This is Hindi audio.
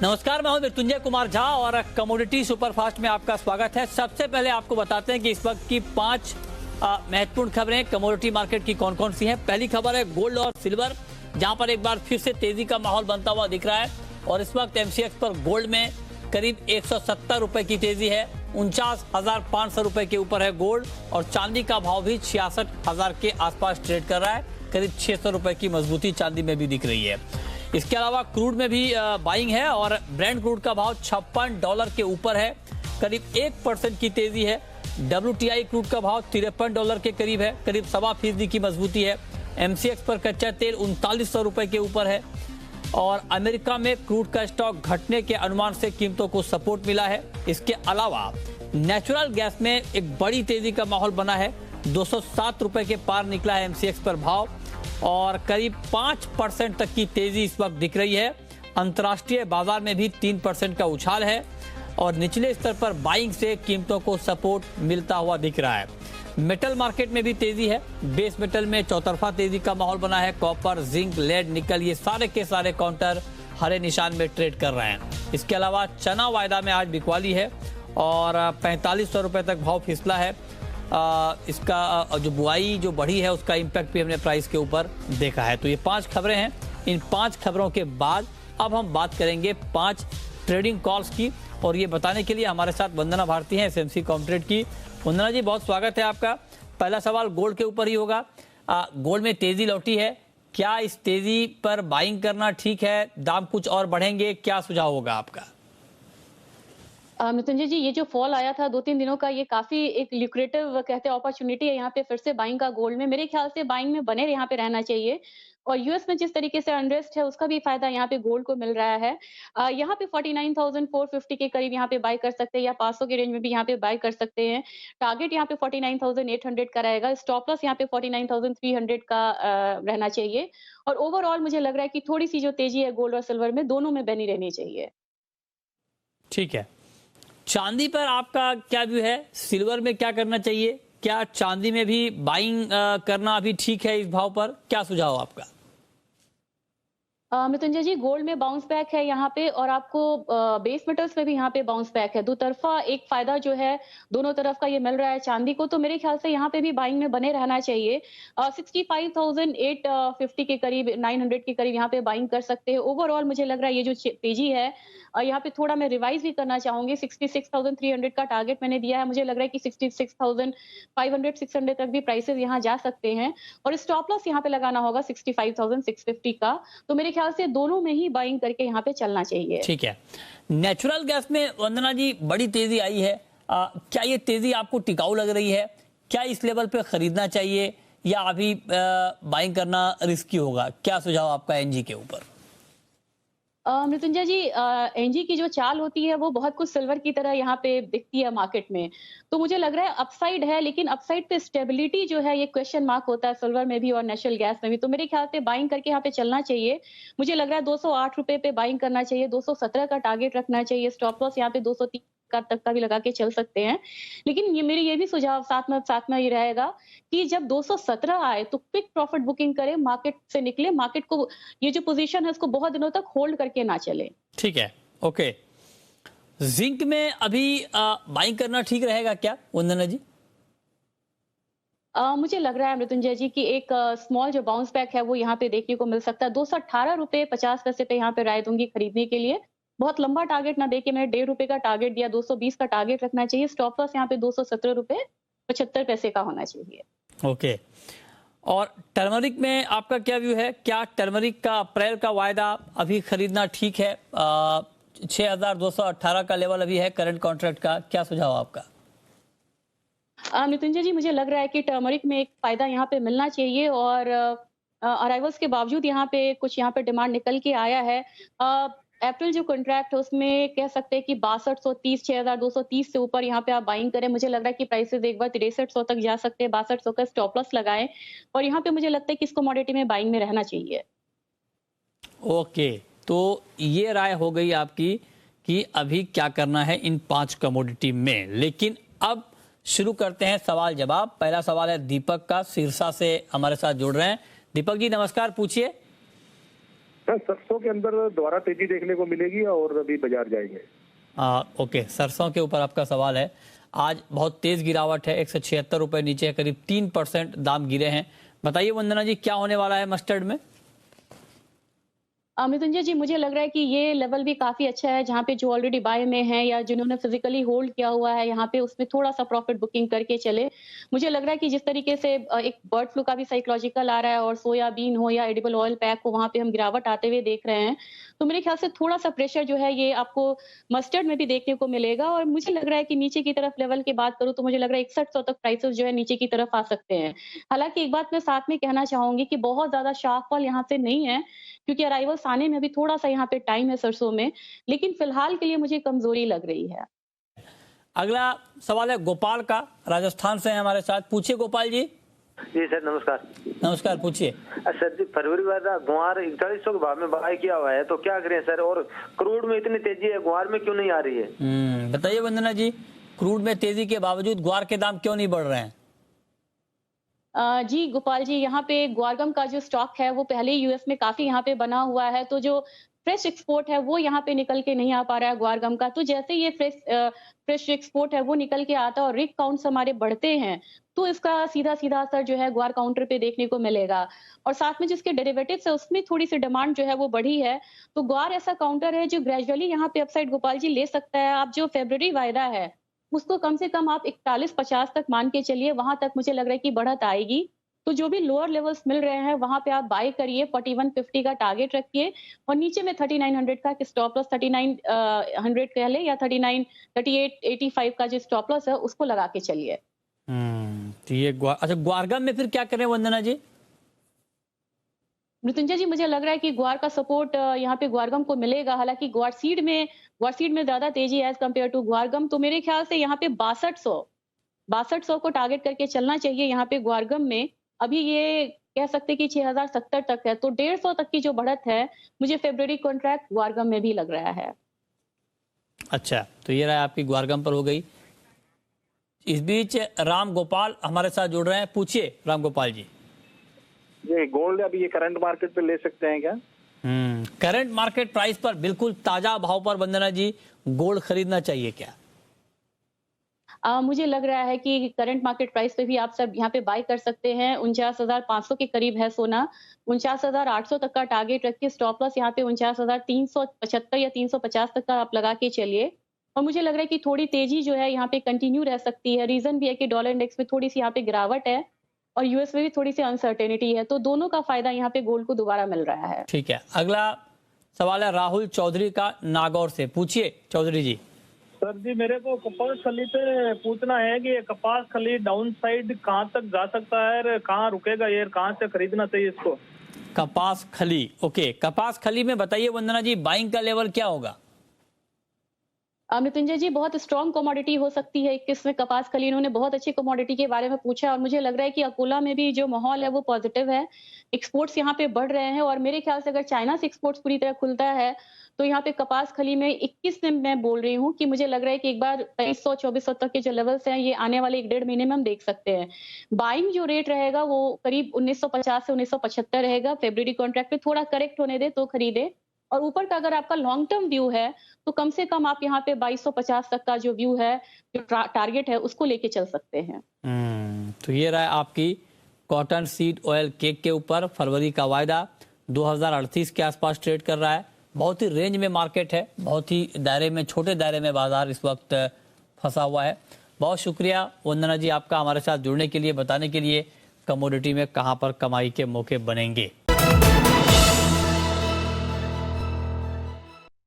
नमस्कार, मैं हूं मृत्युंजय कुमार झा और कमोडिटी सुपरफास्ट में आपका स्वागत है। सबसे पहले आपको बताते हैं कि इस वक्त की 5 महत्वपूर्ण खबरें कमोडिटी मार्केट की कौन कौन सी हैं। पहली खबर है गोल्ड और सिल्वर, जहां पर एक बार फिर से तेजी का माहौल बनता हुआ दिख रहा है और इस वक्त एमसीएक्स पर गोल्ड में करीब 170 रुपए की तेजी है। 49,500 रुपए के ऊपर है गोल्ड और चांदी का भाव भी 66,000 के आसपास ट्रेड कर रहा है। करीब 600 रुपए की मजबूती चांदी में भी दिख रही है। इसके अलावा क्रूड में भी बाइंग है और ब्रेंट क्रूड का भाव $56 के ऊपर है, करीब 1% की तेजी है। WTI क्रूड का भाव $53 के करीब है, करीब 1.25% की मजबूती है। एमसीएक्स पर कच्चा तेल 3900 रुपए के ऊपर है और अमेरिका में क्रूड का स्टॉक घटने के अनुमान से कीमतों को सपोर्ट मिला है। इसके अलावा नेचुरल गैस में एक बड़ी तेजी का माहौल बना है। 207 रुपए के पार निकला है एमसीएक्स पर भाव और करीब 5% तक की तेजी इस वक्त दिख रही है। अंतर्राष्ट्रीय बाजार में भी 3% का उछाल है और निचले स्तर पर बाइंग से कीमतों को सपोर्ट मिलता हुआ दिख रहा है। मेटल मार्केट में भी तेजी है। बेस मेटल में चौतरफा तेजी का माहौल बना है। कॉपर, जिंक, लेड, निकल, ये सारे के सारे काउंटर हरे निशान में ट्रेड कर रहे हैं। इसके अलावा चना वायदा में आज बिकवाली है और 4500 रुपए तक भाव फिसला है। इसका जो बुआई जो बढ़ी है उसका इम्पैक्ट भी हमने प्राइस के ऊपर देखा है। तो ये 5 खबरें हैं। इन 5 खबरों के बाद अब हम बात करेंगे 5 ट्रेडिंग कॉल्स की और ये बताने के लिए हमारे साथ वंदना भारती हैं एसएमसी कॉमट्रेड की। वंदना जी, बहुत स्वागत है आपका। पहला सवाल गोल्ड के ऊपर ही होगा। गोल्ड में तेजी लौटी है, क्या इस तेजी पर बाइंग करना ठीक है? दाम कुछ और बढ़ेंगे? क्या सुझाव होगा आपका? मृत्युंजय जी, ये जो फॉल आया था 2-3 दिनों का, ये काफी एक ल्यूक्रेटिव कहते हैं अपॉर्चुनिटी है यहाँ पे फिर से बाइंग का गोल्ड में। मेरे ख्याल से बाइंग में बने यहाँ पे रहना चाहिए और यूएस में जिस तरीके से अनरेस्ट है उसका भी फायदा यहाँ पे गोल्ड को मिल रहा है। यहाँ पे 49,450 के करीब यहाँ पे बाय कर सकते हैं या 500 के रेंज में भी यहाँ पे बाय कर सकते हैं। टारगेट यहाँ पे 49,800 का रहेगा। स्टॉप लॉस यहाँ पे 49,300 का रहना चाहिए और ओवरऑल मुझे लग रहा है कि थोड़ी सी जो तेजी है गोल्ड और सिल्वर में, दोनों में बनी रहनी चाहिए। ठीक है, चांदी पर आपका क्या व्यू है? सिल्वर में क्या करना चाहिए? क्या चांदी में भी बाइंग करना अभी ठीक है? इस भाव पर क्या सुझाव आपका? मृत्युंजय जी, गोल्ड में बाउंस बैक है यहाँ पे और आपको बेस मेटल्स में भी यहाँ पे बाउंस बैक है। दो तरफा एक फायदा जो है दोनों तरफ का ये मिल रहा है चांदी को, तो मेरे ख्याल से यहाँ पे भी बाइंग में बने रहना चाहिए। 65,850 के करीब, 900 के करीब यहाँ पे बाइंग कर सकते हैं। ओवरऑल मुझे लग रहा है ये जो तेजी है यहाँ पे थोड़ा मैं रिवाइज भी करना चाहूंगी। 66,300 का टारगेट मैंने दिया है। मुझे लग रहा है कि 66,500 600 तक भी प्राइसेस यहाँ जा सकते हैं और स्टॉप लॉस यहाँ पे लगाना होगा 65,650 का। तो मेरे ख्याल से दोनों में ही बाइंग करके यहाँ पे चलना चाहिए। ठीक है, नेचुरल गैस में वंदना जी बड़ी तेजी आई है। क्या ये तेजी आपको टिकाऊ लग रही है? क्या इस लेवल पे खरीदना चाहिए या अभी बाइंग करना रिस्की होगा? क्या सुझाव आपका एनजी के ऊपर? मृत्युंजय जी, एनजी की जो चाल होती है वो बहुत कुछ सिल्वर की तरह यहाँ पे दिखती है मार्केट में। तो मुझे लग रहा है अपसाइड है, लेकिन अपसाइड पे स्टेबिलिटी जो है ये क्वेश्चन मार्क होता है सिल्वर में भी और नेचुरल गैस में भी। तो मेरे ख्याल से बाइंग करके यहाँ पे चलना चाहिए। मुझे लग रहा है 208 रुपए पे बाइंग करना चाहिए, 217 का टारगेट रखना चाहिए। स्टॉप लॉस यहाँ पे 203 तक का भी लगा के चल सकते हैं। लेकिन ये भी सुझाव साथ में ये रहेगा कि जब 217 आए तो क्विक प्रॉफिट बुकिंग करें, मार्केट से निकले, मार्केट को ये जो पोजीशन है उसको बहुत दिनों तक होल्ड करके ना चले। ठीक है, ओके। जिंक में अभी बाइंग करना ठीक रहेगा क्या वंदना जी? मुझे लग रहा है मृत्युंजय जी कि एक स्मॉल जो बाउंस बैक है वो यहाँ पे देखने को मिल सकता है। 218 रुपए 50 पैसे पे यहाँ पे राय दूंगी खरीदने के लिए। बहुत लंबा टारगेट ना देके मैंने 1.5 रुपए का टारगेट दिया, 220 का टारगेट रखना चाहिए। स्टॉप लॉस यहाँ पे 217 रुपए 75 पैसे का होना चाहिए। ओके, और टर्मरिक में आपका क्या व्यू है? क्या टर्मरिक का अप्रैल का वायदा अभी खरीदना ठीक है? 6,218 का लेवल अभी है करंट कॉन्ट्रैक्ट का, क्या सुझाव आपका? मृत्युंजय जी, मुझे लग रहा है कि टर्मरिक में एक फायदा यहाँ पे मिलना चाहिए और अराइवल्स के बावजूद यहाँ पे कुछ यहाँ पे डिमांड निकल के आया है। अप्रैल जो कॉन्ट्रैक्ट है उसमें कह सकते हैं कि 6230 6,230 से ऊपर यहाँ पे आप बाइंग करें। मुझे लग रहा है कि प्राइसेस एक बार 6300 तक जा सकते हैं। 6200 का स्टॉप लॉस लगाएं और यहाँ पे मुझे लगता है कि इस कमोडिटी में बाइंग में रहना चाहिए। ओके, तो ये राय हो गई आपकी कि अभी क्या करना है इन 5 कमोडिटी में। लेकिन अब शुरू करते हैं सवाल जवाब। पहला सवाल है दीपक का, सिरसा से हमारे साथ जुड़ रहे हैं। दीपक जी नमस्कार, पूछिए। हाँ, सरसों के अंदर दोबारा तेजी देखने को मिलेगी और अभी बाजार जाएंगे। ओके, सरसों के ऊपर आपका सवाल है। आज बहुत तेज गिरावट है, 176 रुपए नीचे, करीब 3% दाम गिरे हैं। बताइए वंदना जी, क्या होने वाला है मस्टर्ड में? मृत्युंजय जी, मुझे लग रहा है कि ये लेवल भी काफी अच्छा है, जहाँ पे जो ऑलरेडी बाय में है या जिन्होंने फिजिकली होल्ड किया हुआ है यहाँ पे, उसमें थोड़ा सा प्रॉफिट बुकिंग करके चले। मुझे लग रहा है कि जिस तरीके से एक बर्ड फ्लू का भी साइकोलॉजिकल आ रहा है और सोयाबीन हो या एडिबल ऑयल पैक हो, वहां पे हम गिरावट आते हुए देख रहे हैं। तो मेरे ख्याल से थोड़ा सा प्रेशर जो है ये आपको मस्टर्ड में भी देखने को मिलेगा। और मुझे लग रहा है कि नीचे की तरफ लेवल की बात करूं तो मुझे लग रहा है 6100 तक प्राइसेस जो है नीचे की तरफ आ सकते हैं। हालांकि एक बात मैं साथ में कहना चाहूंगी कि बहुत ज्यादा शार्प फॉल यहाँ से नहीं है, क्योंकि अराइवल्स आने में अभी थोड़ा सा यहाँ पे टाइम है सरसों में, लेकिन फिलहाल के लिए मुझे कमजोरी लग रही है। अगला सवाल है गोपाल का, राजस्थान से है हमारे साथ। पूछिए गोपाल जी। जी सर, नमस्कार। नमस्कार, पूछिए। सर जी, फरवरी वाला गुआर 4100 के भाव में बाय किया हुआ है, तो क्या करें सर? और क्रूड में इतनी तेजी है, गुआर में क्यों नहीं आ रही है? बताइए वंदना जी, क्रूड में तेजी के बावजूद ग्वार के दाम क्यों नहीं बढ़ रहे हैं? जी गोपाल जी, यहाँ पे ग्वारगम का जो स्टॉक है वो पहले ही यूएस में काफी यहाँ पे बना हुआ है, तो जो फ्रेश एक्सपोर्ट है वो यहाँ पे निकल के नहीं आ पा रहा है ग्वारगम का। तो जैसे ये फ्रेश एक्सपोर्ट है वो निकल के आता है और रिग काउंट्स हमारे बढ़ते हैं, तो इसका सीधा सीधा असर जो है ग्वार काउंटर पे देखने को मिलेगा। और साथ में जिसके डेरिवेटिव्स है उसमें थोड़ी सी डिमांड जो है वो बढ़ी है। तो ग्वार ऐसा काउंटर है जो ग्रेजुअली यहाँ पे अपसाइड गोपाल जी ले सकता है। आप जो फेब्रुअरी वायदा है उसको कम से कम आप 41-50 तक मान के चलिए, वहां तक मुझे लग रहा है कि बढ़त आएगी। तो जो भी लोअर लेवल्स मिल रहे हैं वहां पे आप बाय करिए, 4150 का टारगेट रखिए और नीचे में 3900 का स्टॉप लॉस, 3900 कह ले या 3885 का जो स्टॉप लॉस है उसको लगा के चलिए। तो ये अच्छा, ग्वारगम में फिर क्या करें वंदना जी? मृत्युंजय जी, मुझे लग रहा है कि ग्वार का सपोर्ट यहाँ पे ग्वारगम को मिलेगा। हालांकि ग्वार सीड में ज्यादा तेजी है एज कम्पेयर टू ग्वारगम। तो मेरे ख्याल से यहाँ पे 6200 को टारगेट करके चलना चाहिए यहाँ पे ग्वारगम में। अभी ये कह सकते हैं कि 6070 तक है, तो 150 तक की जो बढ़त है मुझे फेब्रुअरी कॉन्ट्रैक्ट ग्वारगम में भी लग रहा है। अच्छा, तो ये रहा आपकी ग्वारगम पर हो गई। इस बीच राम गोपाल हमारे साथ जुड़ रहे हैं। पूछिए राम गोपाल जी। ये गोल्ड अभी ये करंट मार्केट पे ले सकते हैं क्या? करंट मार्केट प्राइस पर बिल्कुल ताजा भाव पर वंदना जी गोल्ड खरीदना चाहिए क्या? मुझे लग रहा है कि करंट मार्केट प्राइस पे भी आप सब यहाँ पे बाय कर सकते हैं। 49,500 के करीब है सोना। 49,800 तक का टारगेट रखिए। स्टॉप लॉस यहाँ पे 49,375 या 350 तक का आप लगा के चलिए। और मुझे लग रहा है कि थोड़ी तेजी जो है यहाँ पे कंटिन्यू रह सकती है। रीजन भी है कि डॉलर इंडेक्स में थोड़ी सी यहाँ पे गिरावट है और यूएस में भी थोड़ी सी अनसर्टेनिटी है, तो दोनों का फायदा यहाँ पे गोल्ड को दोबारा मिल रहा है। ठीक है, अगला सवाल है राहुल चौधरी का, नागौर से। पूछिए चौधरी जी। सर जी, मेरे को कपास खली पे पूछना है कि ये कपास खली डाउन साइड कहाँ तक जा सकता है और कहाँ रुकेगा ये, कहाँ से खरीदना चाहिए इसको? कपास खली, ओके। कपास खली में बताइए वंदना जी बाइंग का लेवल क्या होगा? मृत्युंजय जी, बहुत स्ट्रॉन्ग कमोडिटी हो सकती है 21 में कपास खली। इन्होंने बहुत अच्छी कमोडिटी के बारे में पूछा और मुझे लग रहा है कि अकोला में भी जो माहौल है वो पॉजिटिव है। एक्सपोर्ट्स यहाँ पे बढ़ रहे हैं और मेरे ख्याल से अगर चाइना से एक्सपोर्ट्स पूरी तरह खुलता है तो यहाँ पे कपास खली में 21 में मैं बोल रही हूँ कि मुझे लग रहा है कि एक बार 2300-2400 तक के जो लेवल्स हैं ये आने वाले 1-1.5 महीने में हम देख सकते हैं। बाइंग जो रेट रहेगा वो करीब 1950 से 1975 रहेगा। फेब्रुअरी कॉन्ट्रैक्ट पे थोड़ा करेक्ट होने दे तो खरीदे। और ऊपर का अगर आपका लॉन्ग टर्म व्यू है तो कम से कम आप यहाँ पे 2250 तक का जो व्यू है, जो टारगेट है, उसको लेके चल सकते हैं। तो ये रहा आपकी कॉटन सीड ऑयल केक के ऊपर फरवरी का वायदा 2038 के आसपास ट्रेड कर रहा है। बहुत ही रेंज में मार्केट है, बहुत ही दायरे में, छोटे दायरे में बाजार इस वक्त फंसा हुआ है। बहुत शुक्रिया वंदना जी आपका हमारे साथ जुड़ने के लिए, बताने के लिए कमोडिटी में कहां पर कमाई के मौके बनेंगे।